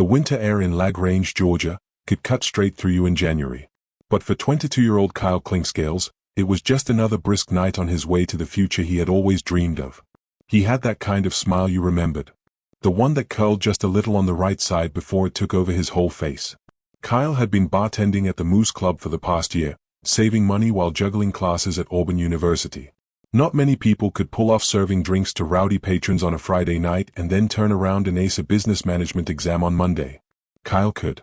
The winter air in LaGrange, Georgia, could cut straight through you in January. But for 22-year-old Kyle Clinkscales, it was just another brisk night on his way to the future he had always dreamed of. He had that kind of smile you remembered. The one that curled just a little on the right side before it took over his whole face. Kyle had been bartending at the Moose Club for the past year, saving money while juggling classes at Auburn University. Not many people could pull off serving drinks to rowdy patrons on a Friday night and then turn around and ace a business management exam on Monday. Kyle could.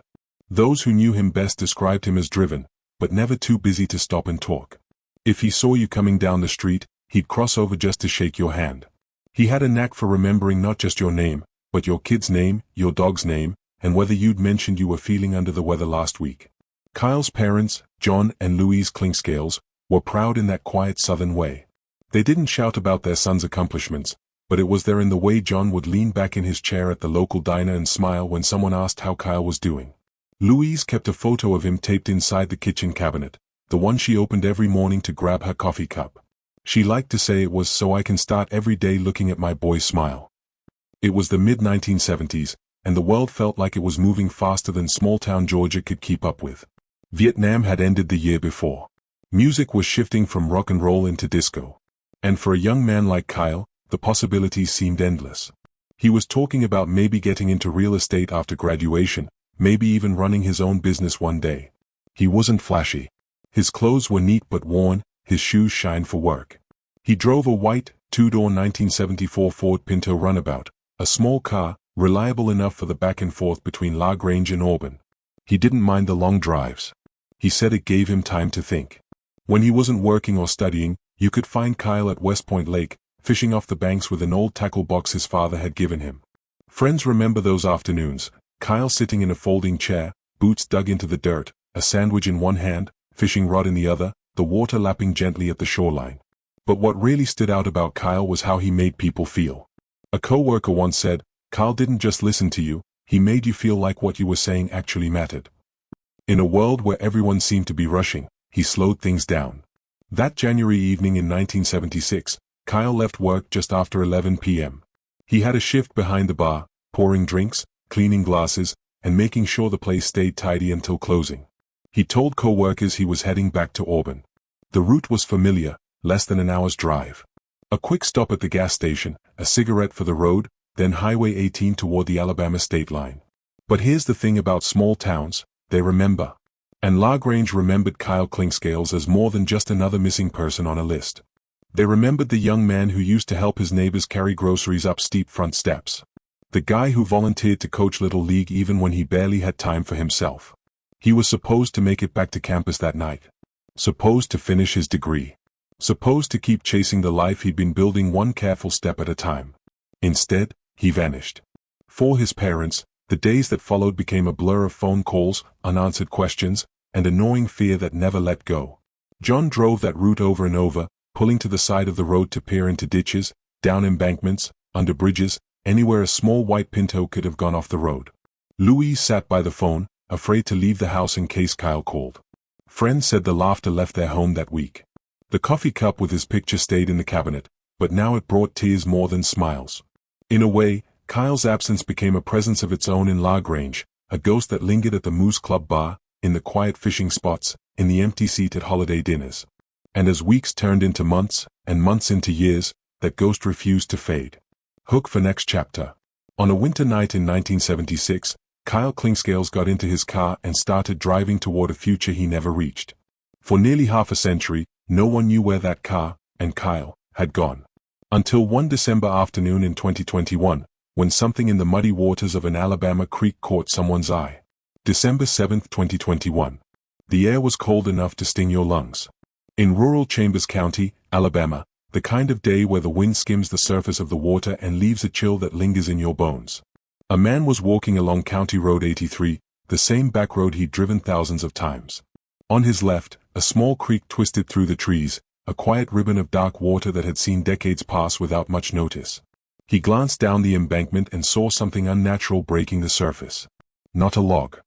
Those who knew him best described him as driven, but never too busy to stop and talk. If he saw you coming down the street, he'd cross over just to shake your hand. He had a knack for remembering not just your name, but your kid's name, your dog's name, and whether you'd mentioned you were feeling under the weather last week. Kyle's parents, John and Louise Clinkscales, were proud in that quiet Southern way. They didn't shout about their son's accomplishments, but it was there in the way John would lean back in his chair at the local diner and smile when someone asked how Kyle was doing. Louise kept a photo of him taped inside the kitchen cabinet, the one she opened every morning to grab her coffee cup. She liked to say it was so I can start every day looking at my boy smile. It was the mid-1970s, and the world felt like it was moving faster than small-town Georgia could keep up with. Vietnam had ended the year before. Music was shifting from rock and roll into disco. And for a young man like Kyle, the possibilities seemed endless. He was talking about maybe getting into real estate after graduation, maybe even running his own business one day. He wasn't flashy. His clothes were neat but worn, his shoes shined for work. He drove a white, two-door 1974 Ford Pinto runabout, a small car, reliable enough for the back and forth between LaGrange and Auburn. He didn't mind the long drives. He said it gave him time to think. When he wasn't working or studying, you could find Kyle at West Point Lake, fishing off the banks with an old tackle box his father had given him. Friends remember those afternoons, Kyle sitting in a folding chair, boots dug into the dirt, a sandwich in one hand, fishing rod in the other, the water lapping gently at the shoreline. But what really stood out about Kyle was how he made people feel. A coworker once said, Kyle didn't just listen to you, he made you feel like what you were saying actually mattered. In a world where everyone seemed to be rushing, he slowed things down. That January evening in 1976, Kyle left work just after 11 p.m. He had a shift behind the bar, pouring drinks, cleaning glasses, and making sure the place stayed tidy until closing. He told co-workers he was heading back to Auburn. The route was familiar, less than an hour's drive. A quick stop at the gas station, a cigarette for the road, then Highway 18 toward the Alabama state line. But here's the thing about small towns, they remember. And LaGrange remembered Kyle Clinkscales as more than just another missing person on a list. They remembered the young man who used to help his neighbors carry groceries up steep front steps. The guy who volunteered to coach Little League even when he barely had time for himself. He was supposed to make it back to campus that night. Supposed to finish his degree. Supposed to keep chasing the life he'd been building one careful step at a time. Instead, he vanished. For his parents, the days that followed became a blur of phone calls, unanswered questions, and a gnawing fear that never let go. John drove that route over and over, pulling to the side of the road to peer into ditches, down embankments, under bridges, anywhere a small white Pinto could have gone off the road. Louise sat by the phone, afraid to leave the house in case Kyle called. Friends said the laughter left their home that week. The coffee cup with his picture stayed in the cabinet, but now it brought tears more than smiles. In a way, Kyle's absence became a presence of its own in LaGrange, a ghost that lingered at the Moose Club bar, in the quiet fishing spots, in the empty seat at holiday dinners. And as weeks turned into months, and months into years, that ghost refused to fade. Hook for next chapter. On a winter night in 1976, Kyle Clinkscales got into his car and started driving toward a future he never reached. For nearly half a century, no one knew where that car, and Kyle, had gone. Until one December afternoon in 2021, when something in the muddy waters of an Alabama creek caught someone's eye. December 7, 2021. The air was cold enough to sting your lungs. In rural Chambers County, Alabama, the kind of day where the wind skims the surface of the water and leaves a chill that lingers in your bones. A man was walking along County Road 83, the same back road he'd driven thousands of times. On his left, a small creek twisted through the trees, a quiet ribbon of dark water that had seen decades pass without much notice. He glanced down the embankment and saw something unnatural breaking the surface. Not a log.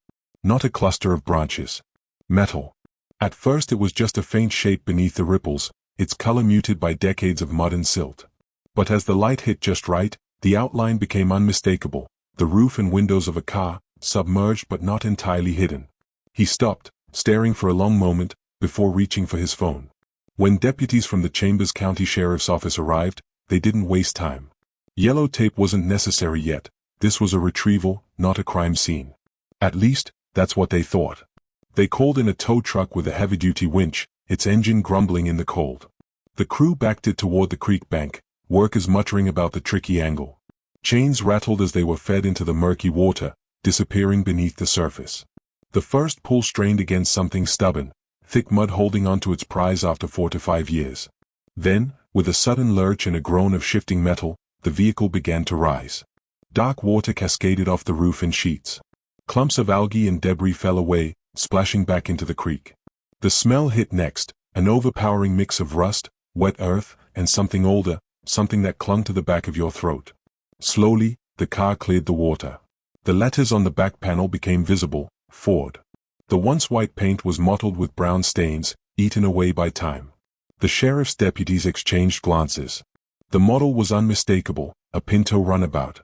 Not a cluster of branches. Metal. At first it was just a faint shape beneath the ripples, its color muted by decades of mud and silt. But as the light hit just right, the outline became unmistakable, the roof and windows of a car, submerged but not entirely hidden. He stopped, staring for a long moment, before reaching for his phone. When deputies from the Chambers County Sheriff's Office arrived, they didn't waste time. Yellow tape wasn't necessary yet. This was a retrieval, not a crime scene. At least, that's what they thought. They called in a tow truck with a heavy-duty winch, its engine grumbling in the cold. The crew backed it toward the creek bank, workers muttering about the tricky angle. Chains rattled as they were fed into the murky water, disappearing beneath the surface. The first pull strained against something stubborn, thick mud holding onto its prize after 4 to 5 years. Then, with a sudden lurch and a groan of shifting metal, the vehicle began to rise. Dark water cascaded off the roof in sheets. Clumps of algae and debris fell away, splashing back into the creek. The smell hit next, an overpowering mix of rust, wet earth, and something older, something that clung to the back of your throat. Slowly, the car cleared the water. The letters on the back panel became visible, Ford. The once white paint was mottled with brown stains, eaten away by time. The sheriff's deputies exchanged glances. The model was unmistakable, a Pinto runabout.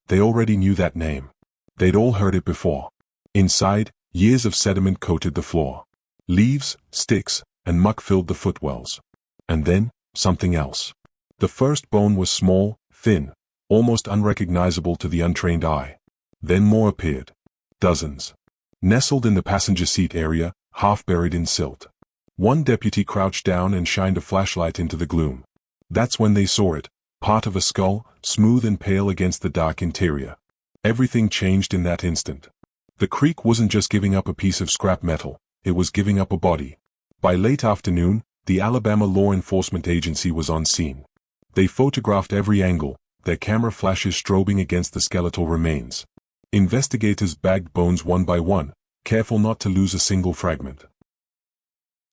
They already knew that name. They'd all heard it before. Inside, years of sediment coated the floor. Leaves, sticks, and muck filled the footwells. And then, something else. The first bone was small, thin, almost unrecognizable to the untrained eye. Then more appeared. Dozens. Nestled in the passenger seat area, half buried in silt. One deputy crouched down and shined a flashlight into the gloom. That's when they saw it, part of a skull, smooth and pale against the dark interior. Everything changed in that instant. The creek wasn't just giving up a piece of scrap metal, it was giving up a body. By late afternoon, the Alabama Law Enforcement Agency was on scene. They photographed every angle, their camera flashes strobing against the skeletal remains. Investigators bagged bones one by one, careful not to lose a single fragment.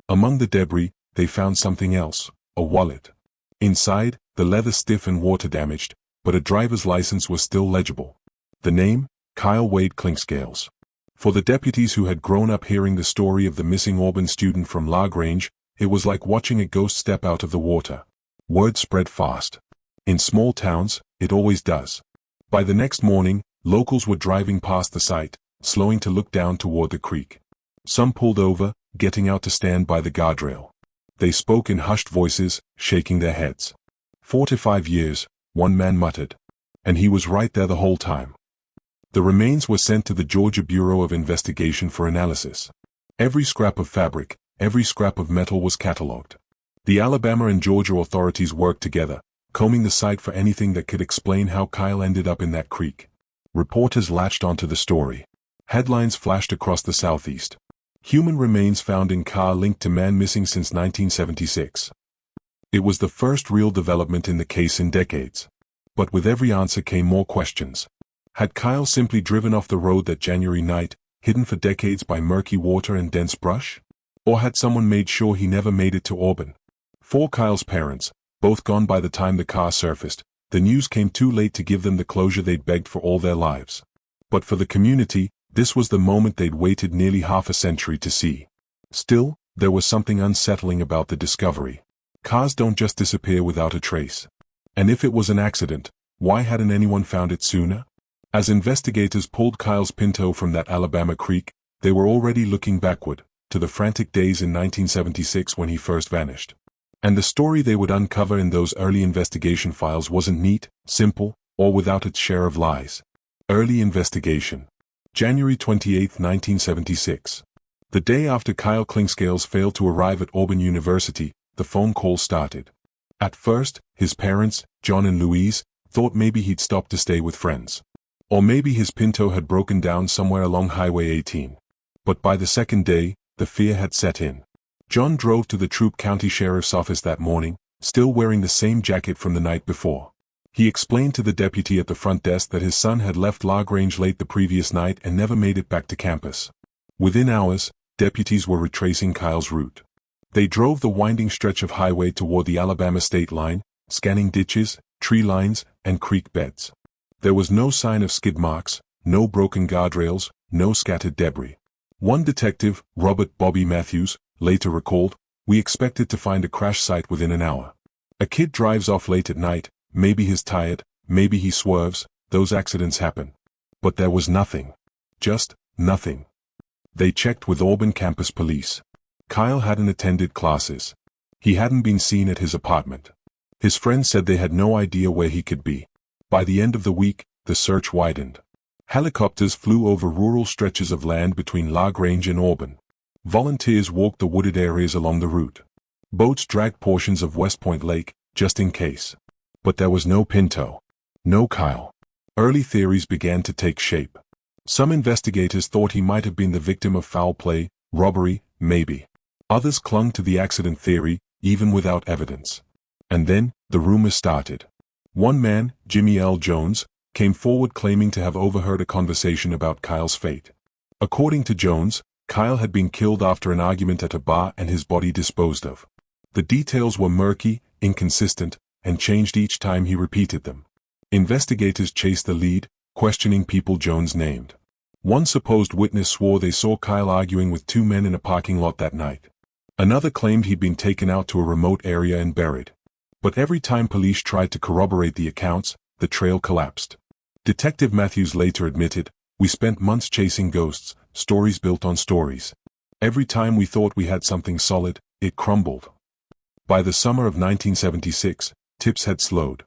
Among the debris, they found something else, a wallet. Inside, the leather stiff and water-damaged, but a driver's license was still legible. The name, Kyle Clinkscales. For the deputies who had grown up hearing the story of the missing Auburn student from LaGrange, it was like watching a ghost step out of the water. Word spread fast. In small towns, it always does. By the next morning, locals were driving past the site, slowing to look down toward the creek. Some pulled over, getting out to stand by the guardrail. They spoke in hushed voices, shaking their heads. 4 to 5 years, one man muttered. And he was right there the whole time. The remains were sent to the Georgia Bureau of Investigation for analysis. Every scrap of fabric, every scrap of metal was catalogued. The Alabama and Georgia authorities worked together, combing the site for anything that could explain how Kyle ended up in that creek. Reporters latched onto the story. Headlines flashed across the southeast. Human remains found in car linked to man missing since 1976. It was the first real development in the case in decades. But with every answer came more questions. Had Kyle simply driven off the road that January night, hidden for decades by murky water and dense brush? Or had someone made sure he never made it to Auburn? For Kyle's parents, both gone by the time the car surfaced, the news came too late to give them the closure they'd begged for all their lives. But for the community, this was the moment they'd waited nearly half a century to see. Still, there was something unsettling about the discovery. Cars don't just disappear without a trace. And if it was an accident, why hadn't anyone found it sooner? As investigators pulled Kyle's Pinto from that Alabama creek, they were already looking backward, to the frantic days in 1976 when he first vanished. And the story they would uncover in those early investigation files wasn't neat, simple, or without its share of lies. Early investigation. January 28, 1976. The day after Kyle Clinkscales failed to arrive at Auburn University, the phone call started. At first, his parents, John and Louise, thought maybe he'd stopped to stay with friends. Or maybe his Pinto had broken down somewhere along Highway 18. But by the second day, the fear had set in. John drove to the Troup County Sheriff's Office that morning, still wearing the same jacket from the night before. He explained to the deputy at the front desk that his son had left LaGrange late the previous night and never made it back to campus. Within hours, deputies were retracing Kyle's route. They drove the winding stretch of highway toward the Alabama state line, scanning ditches, tree lines, and creek beds. There was no sign of skid marks, no broken guardrails, no scattered debris. One detective, Robert Bobby Matthews, later recalled, "We expected to find a crash site within an hour. A kid drives off late at night, maybe he's tired, maybe he swerves, those accidents happen. But there was nothing. Just, nothing. They checked with Auburn campus police. Kyle hadn't attended classes. He hadn't been seen at his apartment. His friends said they had no idea where he could be. By the end of the week, the search widened. Helicopters flew over rural stretches of land between LaGrange and Auburn. Volunteers walked the wooded areas along the route. Boats dragged portions of West Point Lake, just in case. But there was no Pinto. No Kyle. Early theories began to take shape. Some investigators thought he might have been the victim of foul play, robbery, maybe. Others clung to the accident theory, even without evidence. And then, the rumors started. One man, Jimmy L. Jones, came forward claiming to have overheard a conversation about Kyle's fate. According to Jones, Kyle had been killed after an argument at a bar and his body disposed of. The details were murky, inconsistent, and changed each time he repeated them. Investigators chased the lead, questioning people Jones named. One supposed witness swore they saw Kyle arguing with two men in a parking lot that night. Another claimed he'd been taken out to a remote area and buried. But every time police tried to corroborate the accounts, the trail collapsed. Detective Matthews later admitted, "We spent months chasing ghosts, stories built on stories. Every time we thought we had something solid, it crumbled." By the summer of 1976, tips had slowed.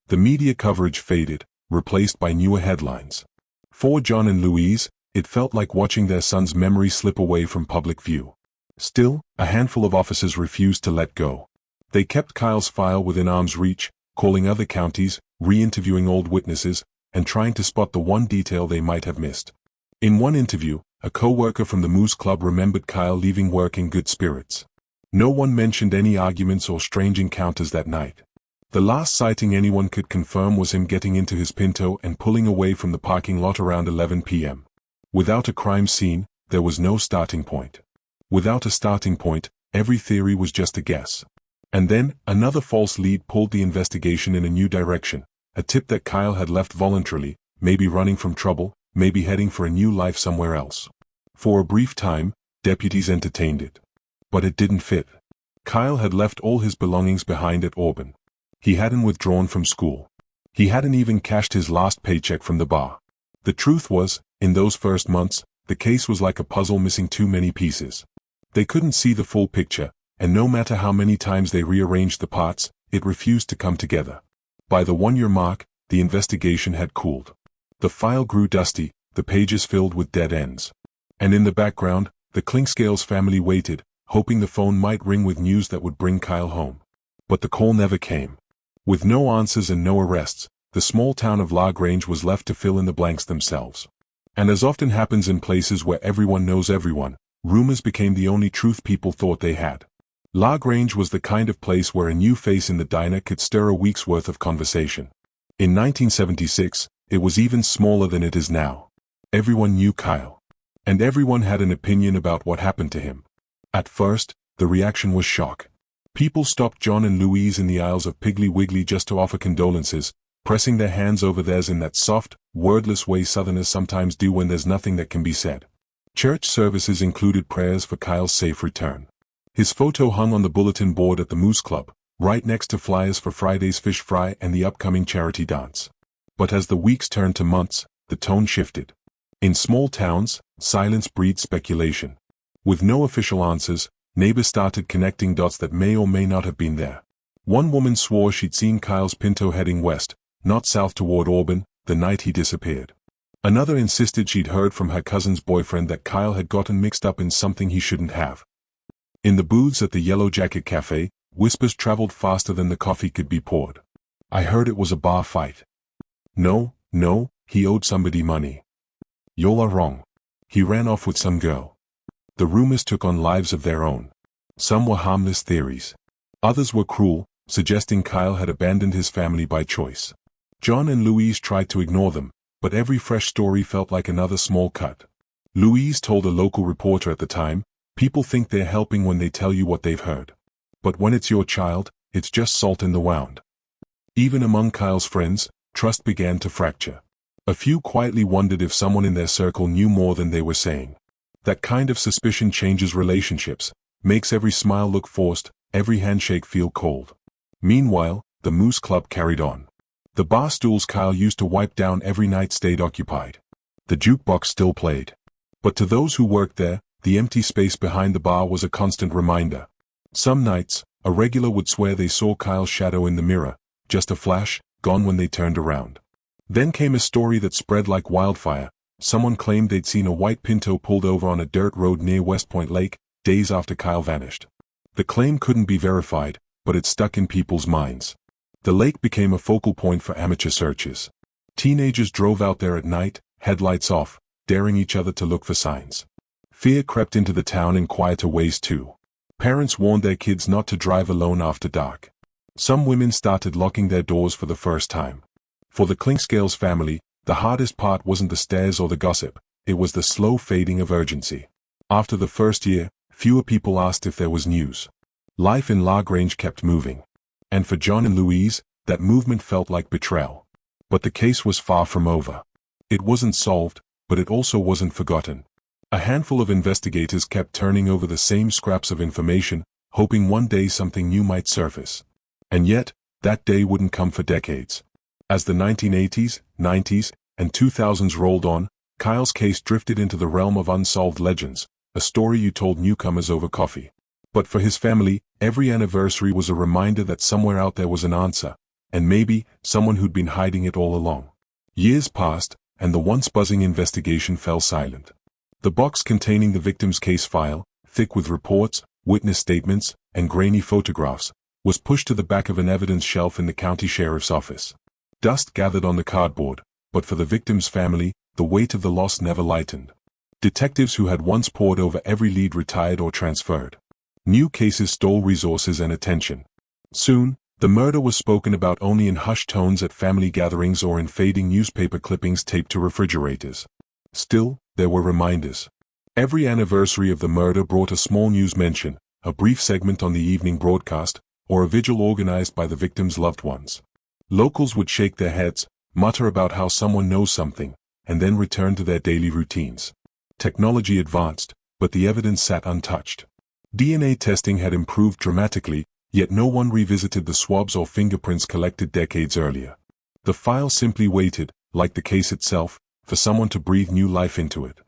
The media coverage faded, replaced by newer headlines. For John and Louise, it felt like watching their son's memory slip away from public view. Still, a handful of officers refused to let go. They kept Kyle's file within arm's reach, calling other counties, re-interviewing old witnesses, and trying to spot the one detail they might have missed. In one interview, a co-worker from the Moose Club remembered Kyle leaving work in good spirits. No one mentioned any arguments or strange encounters that night. The last sighting anyone could confirm was him getting into his Pinto and pulling away from the parking lot around 11 p.m. Without a crime scene, there was no starting point. Without a starting point, every theory was just a guess. And then, another false lead pulled the investigation in a new direction. A tip that Kyle had left voluntarily, maybe running from trouble, maybe heading for a new life somewhere else. For a brief time, deputies entertained it. But it didn't fit. Kyle had left all his belongings behind at Auburn. He hadn't withdrawn from school. He hadn't even cashed his last paycheck from the bar. The truth was, in those first months, the case was like a puzzle missing too many pieces. They couldn't see the full picture, and no matter how many times they rearranged the parts, it refused to come together. By the one-year mark, the investigation had cooled. The file grew dusty, the pages filled with dead ends. And in the background, the Clinkscales family waited, hoping the phone might ring with news that would bring Kyle home. But the call never came. With no answers and no arrests, the small town of LaGrange was left to fill in the blanks themselves. And as often happens in places where everyone knows everyone, rumors became the only truth people thought they had. LaGrange was the kind of place where a new face in the diner could stir a week's worth of conversation. In 1976, it was even smaller than it is now. Everyone knew Kyle. And everyone had an opinion about what happened to him. At first, the reaction was shock. People stopped John and Louise in the aisles of Piggly Wiggly just to offer condolences, pressing their hands over theirs in that soft, wordless way Southerners sometimes do when there's nothing that can be said. Church services included prayers for Kyle's safe return. His photo hung on the bulletin board at the Moose Club, right next to flyers for Friday's fish fry and the upcoming charity dance. But as the weeks turned to months, the tone shifted. In small towns, silence breeds speculation. With no official answers, neighbors started connecting dots that may or may not have been there. One woman swore she'd seen Kyle's Pinto heading west, not south toward Auburn, the night he disappeared. Another insisted she'd heard from her cousin's boyfriend that Kyle had gotten mixed up in something he shouldn't have. In the booths at the Yellow Jacket Cafe, whispers traveled faster than the coffee could be poured. "I heard it was a bar fight." No, he owed somebody money." "Y'all are wrong. He ran off with some girl." The rumors took on lives of their own. Some were harmless theories. Others were cruel, suggesting Kyle had abandoned his family by choice. John and Louise tried to ignore them, but every fresh story felt like another small cut. Louise told a local reporter at the time, "People think they're helping when they tell you what they've heard. But when it's your child, it's just salt in the wound." Even among Kyle's friends, trust began to fracture. A few quietly wondered if someone in their circle knew more than they were saying. That kind of suspicion changes relationships, makes every smile look forced, every handshake feel cold. Meanwhile, the Moose Club carried on. The bar stools Kyle used to wipe down every night stayed occupied. The jukebox still played. But to those who worked there, the empty space behind the bar was a constant reminder. Some nights, a regular would swear they saw Kyle's shadow in the mirror, just a flash, gone when they turned around. Then came a story that spread like wildfire. Someone claimed they'd seen a white Pinto pulled over on a dirt road near West Point Lake, days after Kyle vanished. The claim couldn't be verified, but it stuck in people's minds. The lake became a focal point for amateur searches. Teenagers drove out there at night, headlights off, daring each other to look for signs. Fear crept into the town in quieter ways too. Parents warned their kids not to drive alone after dark. Some women started locking their doors for the first time. For the Clinkscales family, the hardest part wasn't the stares or the gossip, it was the slow fading of urgency. After the first year, fewer people asked if there was news. Life in LaGrange kept moving. And for John and Louise, that movement felt like betrayal. But the case was far from over. It wasn't solved, but it also wasn't forgotten. A handful of investigators kept turning over the same scraps of information, hoping one day something new might surface. And yet, that day wouldn't come for decades. As the 1980s, 90s, and 2000s rolled on, Kyle's case drifted into the realm of unsolved legends, a story you told newcomers over coffee. But for his family, every anniversary was a reminder that somewhere out there was an answer, and maybe, someone who'd been hiding it all along. Years passed, and the once buzzing investigation fell silent. The box containing the victim's case file, thick with reports, witness statements, and grainy photographs, was pushed to the back of an evidence shelf in the county sheriff's office. Dust gathered on the cardboard, but for the victim's family, the weight of the loss never lightened. Detectives who had once pored over every lead retired or transferred. New cases stole resources and attention. Soon, the murder was spoken about only in hushed tones at family gatherings or in fading newspaper clippings taped to refrigerators. Still, there were reminders. Every anniversary of the murder brought a small news mention, a brief segment on the evening broadcast, or a vigil organized by the victim's loved ones. Locals would shake their heads, mutter about how someone knows something, and then return to their daily routines. Technology advanced, but the evidence sat untouched. DNA testing had improved dramatically, yet no one revisited the swabs or fingerprints collected decades earlier. The file simply waited, like the case itself, for someone to breathe new life into it.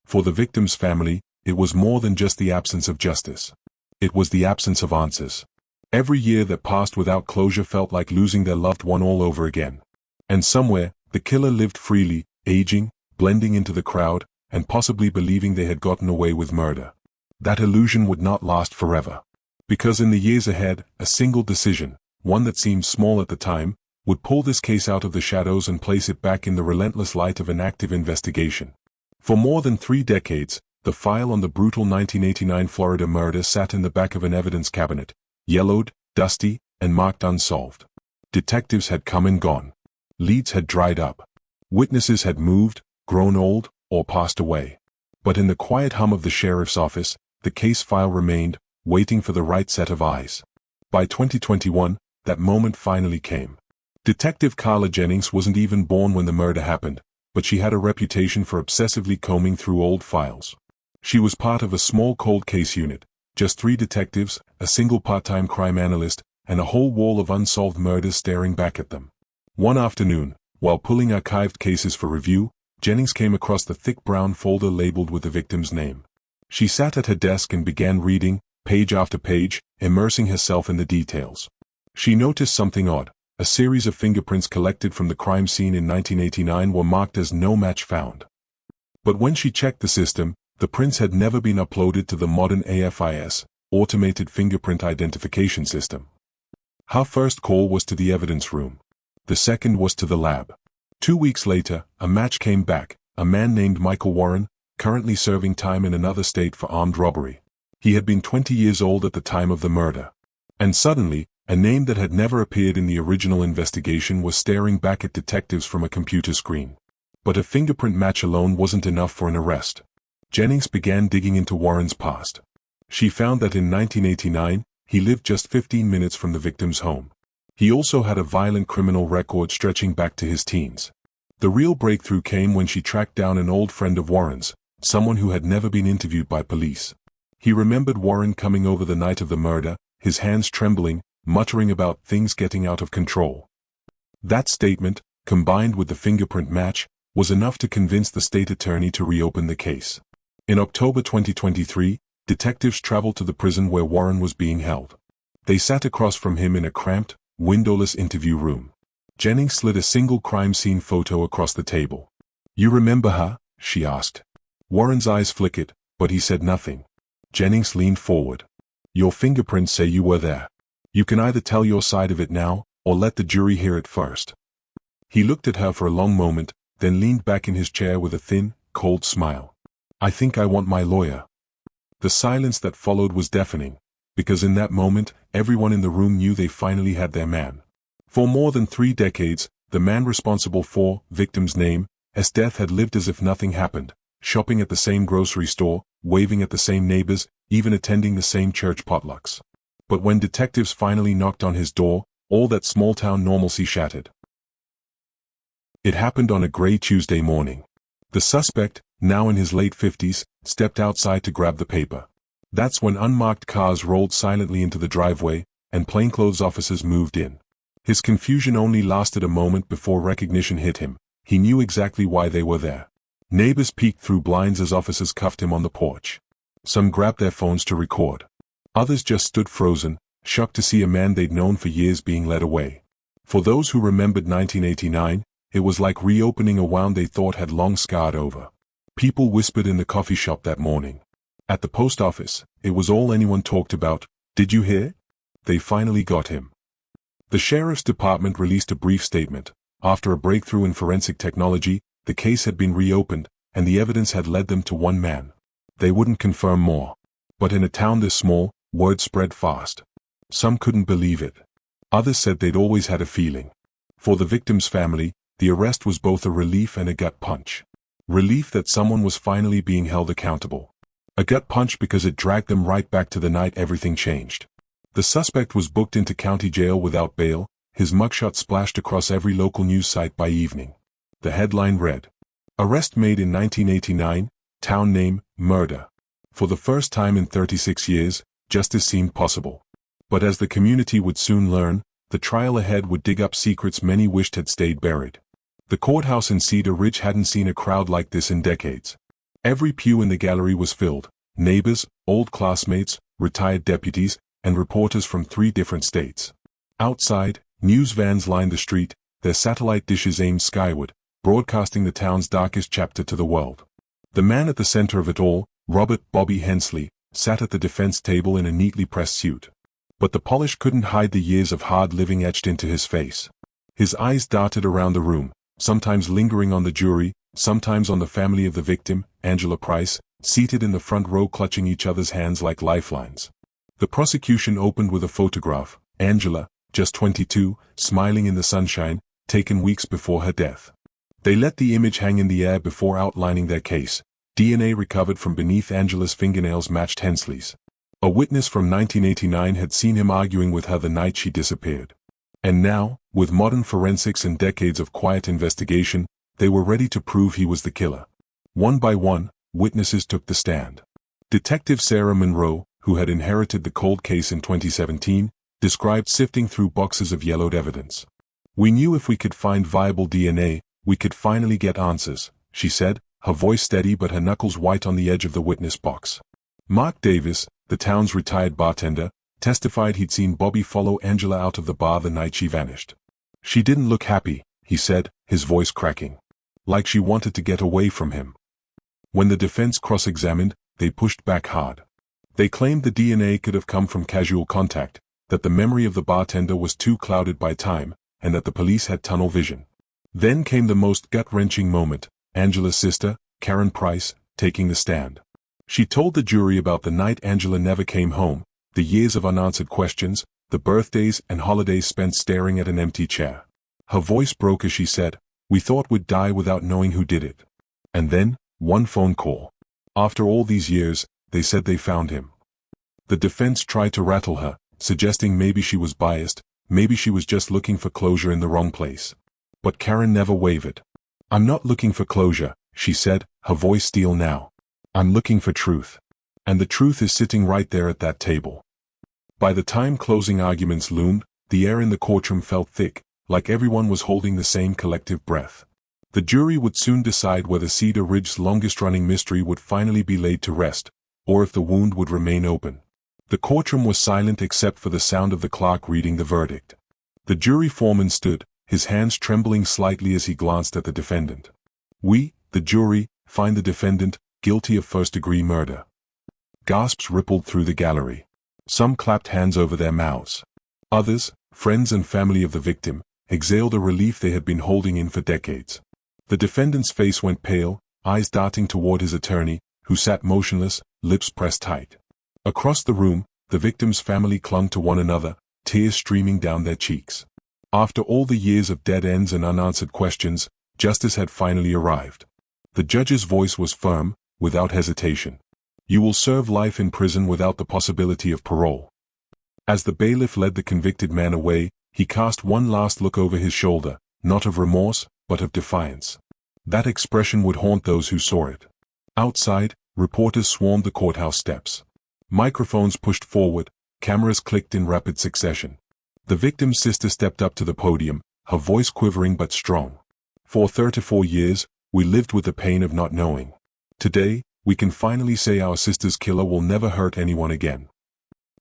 For the victim's family, it was more than just the absence of justice. It was the absence of answers. Every year that passed without closure felt like losing their loved one all over again. And somewhere, the killer lived freely, aging, blending into the crowd, and possibly believing they had gotten away with murder. That illusion would not last forever. Because in the years ahead, a single decision, one that seemed small at the time, would pull this case out of the shadows and place it back in the relentless light of an active investigation. For more than 3 decades, the file on the brutal 1989 Florida murder sat in the back of an evidence cabinet, yellowed, dusty, and marked unsolved. Detectives had come and gone. Leads had dried up. Witnesses had moved, grown old, or passed away. But in the quiet hum of the sheriff's office, the case file remained, waiting for the right set of eyes. By 2021, that moment finally came. Detective Carla Jennings wasn't even born when the murder happened, but she had a reputation for obsessively combing through old files. She was part of a small cold case unit, just 3 detectives, a single part-time crime analyst, and a whole wall of unsolved murders staring back at them. One afternoon, while pulling archived cases for review, Jennings came across the thick brown folder labeled with the victim's name. She sat at her desk and began reading, page after page, immersing herself in the details. She noticed something odd. A series of fingerprints collected from the crime scene in 1989 were marked as no match found. But when she checked the system, the prints had never been uploaded to the modern AFIS, Automated Fingerprint Identification System. Her first call was to the evidence room. The second was to the lab. 2 weeks later, a match came back, a man named Michael Warren, currently serving time in another state for armed robbery. He had been 20 years old at the time of the murder. And suddenly, a name that had never appeared in the original investigation was staring back at detectives from a computer screen. But a fingerprint match alone wasn't enough for an arrest. Jennings began digging into Warren's past. She found that in 1989, he lived just 15 minutes from the victim's home. He also had a violent criminal record stretching back to his teens. The real breakthrough came when she tracked down an old friend of Warren's, someone who had never been interviewed by police. He remembered Warren coming over the night of the murder, his hands trembling, muttering about things getting out of control. That statement, combined with the fingerprint match, was enough to convince the state attorney to reopen the case. In October 2023, detectives traveled to the prison where Warren was being held. They sat across from him in a cramped, windowless interview room. Jennings slid a single crime scene photo across the table. "You remember her?" she asked. Warren's eyes flickered, but he said nothing. Jennings leaned forward. "Your fingerprints say you were there. You can either tell your side of it now, or let the jury hear it first." He looked at her for a long moment, then leaned back in his chair with a thin, cold smile. "I think I want my lawyer." The silence that followed was deafening, because in that moment, everyone in the room knew they finally had their man. For more than 3 decades, the man responsible for victim's name, as death had lived as if nothing happened, shopping at the same grocery store, waving at the same neighbors, even attending the same church potlucks. But when detectives finally knocked on his door, all that small-town normalcy shattered. It happened on a gray Tuesday morning. The suspect, now in his late 50s, stepped outside to grab the paper. That's when unmarked cars rolled silently into the driveway, and plainclothes officers moved in. His confusion only lasted a moment before recognition hit him. He knew exactly why they were there. Neighbors peeked through blinds as officers cuffed him on the porch. Some grabbed their phones to record. Others just stood frozen, shocked to see a man they'd known for years being led away. For those who remembered 1989, it was like reopening a wound they thought had long scarred over. People whispered in the coffee shop that morning. At the post office, it was all anyone talked about. "Did you hear? They finally got him." The sheriff's department released a brief statement. After a breakthrough in forensic technology, the case had been reopened, and the evidence had led them to one man. They wouldn't confirm more. But in a town this small, word spread fast. Some couldn't believe it. Others said they'd always had a feeling. For the victim's family, the arrest was both a relief and a gut punch. Relief that someone was finally being held accountable. A gut punch because it dragged them right back to the night everything changed. The suspect was booked into county jail without bail, his mugshot splashed across every local news site by evening. The headline read, "Arrest made in 1989, town name, murder." For the first time in 36 years, justice seemed possible. But as the community would soon learn, the trial ahead would dig up secrets many wished had stayed buried. The courthouse in Cedar Ridge hadn't seen a crowd like this in decades. Every pew in the gallery was filled, neighbors, old classmates, retired deputies, and reporters from 3 different states. Outside, news vans lined the street, their satellite dishes aimed skyward, broadcasting the town's darkest chapter to the world. The man at the center of it all, Robert "Bobby" Hensley, sat at the defense table in a neatly pressed suit. But the polish couldn't hide the years of hard living etched into his face. His eyes darted around the room, sometimes lingering on the jury, sometimes on the family of the victim, Angela Price, seated in the front row clutching each other's hands like lifelines. The prosecution opened with a photograph, Angela, just 22, smiling in the sunshine, taken weeks before her death. They let the image hang in the air before outlining their case. DNA recovered from beneath Angela's fingernails matched Hensley's. A witness from 1989 had seen him arguing with her the night she disappeared. And now, with modern forensics and decades of quiet investigation, they were ready to prove he was the killer. One by one, witnesses took the stand. Detective Sarah Monroe, who had inherited the cold case in 2017, described sifting through boxes of yellowed evidence. "We knew if we could find viable DNA, we could finally get answers," she said, her voice steady but her knuckles white on the edge of the witness box. Mark Davis, the town's retired bartender, testified he'd seen Bobby follow Angela out of the bar the night she vanished. "She didn't look happy," he said, his voice cracking. "Like she wanted to get away from him." When the defense cross-examined, they pushed back hard. They claimed the DNA could have come from casual contact, that the memory of the bartender was too clouded by time, and that the police had tunnel vision. Then came the most gut-wrenching moment, Angela's sister, Karen Price, taking the stand. She told the jury about the night Angela never came home, the years of unanswered questions, the birthdays and holidays spent staring at an empty chair. Her voice broke as she said, "We thought we'd die without knowing who did it." And then, one phone call. After all these years, they said they found him. The defense tried to rattle her, suggesting maybe she was biased, maybe she was just looking for closure in the wrong place. But Karen never wavered. "I'm not looking for closure," she said, her voice steel now. "I'm looking for truth. And the truth is sitting right there at that table." By the time closing arguments loomed, the air in the courtroom felt thick, like everyone was holding the same collective breath. The jury would soon decide whether Cedar Ridge's longest-running mystery would finally be laid to rest, or if the wound would remain open. The courtroom was silent except for the sound of the clerk reading the verdict. The jury foreman stood, his hands trembling slightly as he glanced at the defendant. "We, the jury, find the defendant guilty of first-degree murder." Gasps rippled through the gallery. Some clapped hands over their mouths. Others, friends and family of the victim, exhaled a relief they had been holding in for decades. The defendant's face went pale, eyes darting toward his attorney, who sat motionless, lips pressed tight. Across the room, the victim's family clung to one another, tears streaming down their cheeks. After all the years of dead ends and unanswered questions, justice had finally arrived. The judge's voice was firm, without hesitation. "You will serve life in prison without the possibility of parole." As the bailiff led the convicted man away, he cast one last look over his shoulder, not of remorse, but of defiance. That expression would haunt those who saw it. Outside, reporters swarmed the courthouse steps. Microphones pushed forward, cameras clicked in rapid succession. The victim's sister stepped up to the podium, her voice quivering but strong. "For 34 years, we lived with the pain of not knowing. Today, we can finally say our sister's killer will never hurt anyone again."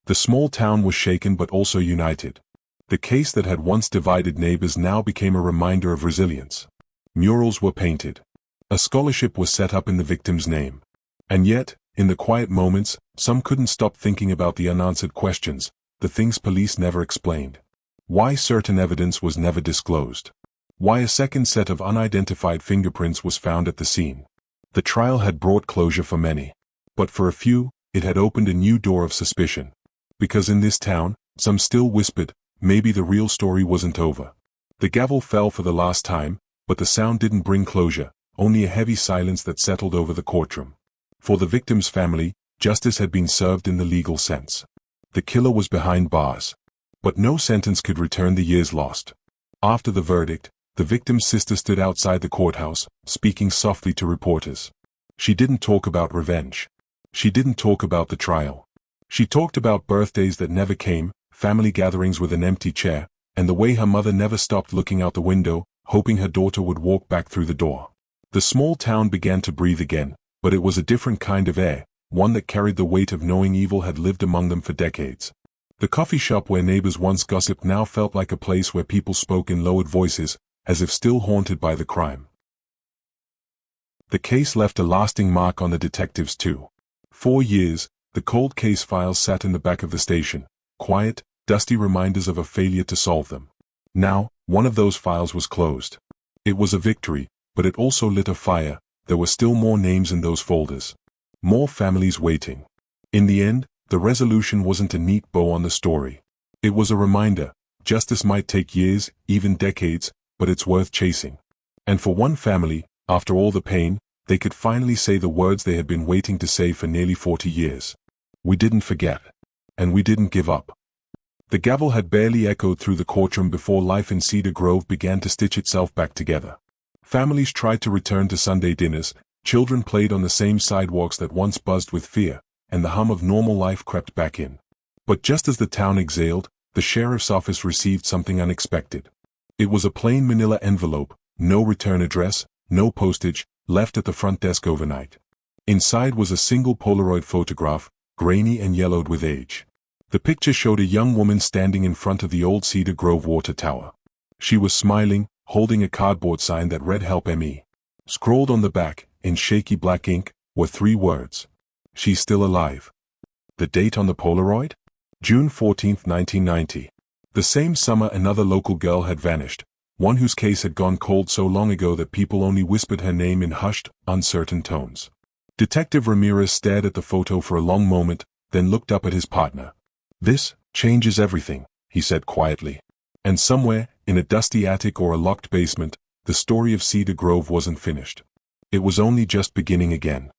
The small town was shaken but also united. The case that had once divided neighbors now became a reminder of resilience. Murals were painted. A scholarship was set up in the victim's name. And yet, in the quiet moments, some couldn't stop thinking about the unanswered questions, the things police never explained. Why certain evidence was never disclosed. Why a second set of unidentified fingerprints was found at the scene. The trial had brought closure for many. But for a few, it had opened a new door of suspicion. Because in this town, some still whispered, maybe the real story wasn't over. The gavel fell for the last time, but the sound didn't bring closure, only a heavy silence that settled over the courtroom. For the victim's family, justice had been served in the legal sense. The killer was behind bars. But no sentence could return the years lost. After the verdict, the victim's sister stood outside the courthouse, speaking softly to reporters. She didn't talk about revenge. She didn't talk about the trial. She talked about birthdays that never came, family gatherings with an empty chair, and the way her mother never stopped looking out the window, hoping her daughter would walk back through the door. The small town began to breathe again, but it was a different kind of air, one that carried the weight of knowing evil had lived among them for decades. The coffee shop where neighbors once gossiped now felt like a place where people spoke in lowered voices, as if still haunted by the crime. The case left a lasting mark on the detectives too. 4 years, the cold case files sat in the back of the station, quiet, dusty reminders of a failure to solve them. Now, one of those files was closed. It was a victory, but it also lit a fire. There were still more names in those folders. More families waiting. In the end, the resolution wasn't a neat bow on the story. It was a reminder, justice might take years, even decades, but it's worth chasing. And for one family, after all the pain, they could finally say the words they had been waiting to say for nearly 40 years. We didn't forget. And we didn't give up. The gavel had barely echoed through the courtroom before life in Cedar Grove began to stitch itself back together. Families tried to return to Sunday dinners, children played on the same sidewalks that once buzzed with fear, and the hum of normal life crept back in. But just as the town exhaled, the sheriff's office received something unexpected. It was a plain manila envelope, no return address, no postage, left at the front desk overnight. Inside was a single Polaroid photograph, grainy and yellowed with age. The picture showed a young woman standing in front of the old Cedar Grove water tower. She was smiling, holding a cardboard sign that read "Help Me." Scrawled on the back, in shaky black ink, were 3 words. "She's still alive." The date on the Polaroid? June 14, 1990. The same summer another local girl had vanished, one whose case had gone cold so long ago that people only whispered her name in hushed, uncertain tones. Detective Ramirez stared at the photo for a long moment, then looked up at his partner. "This changes everything," he said quietly. And somewhere, in a dusty attic or a locked basement, the story of Cedar Grove wasn't finished. It was only just beginning again.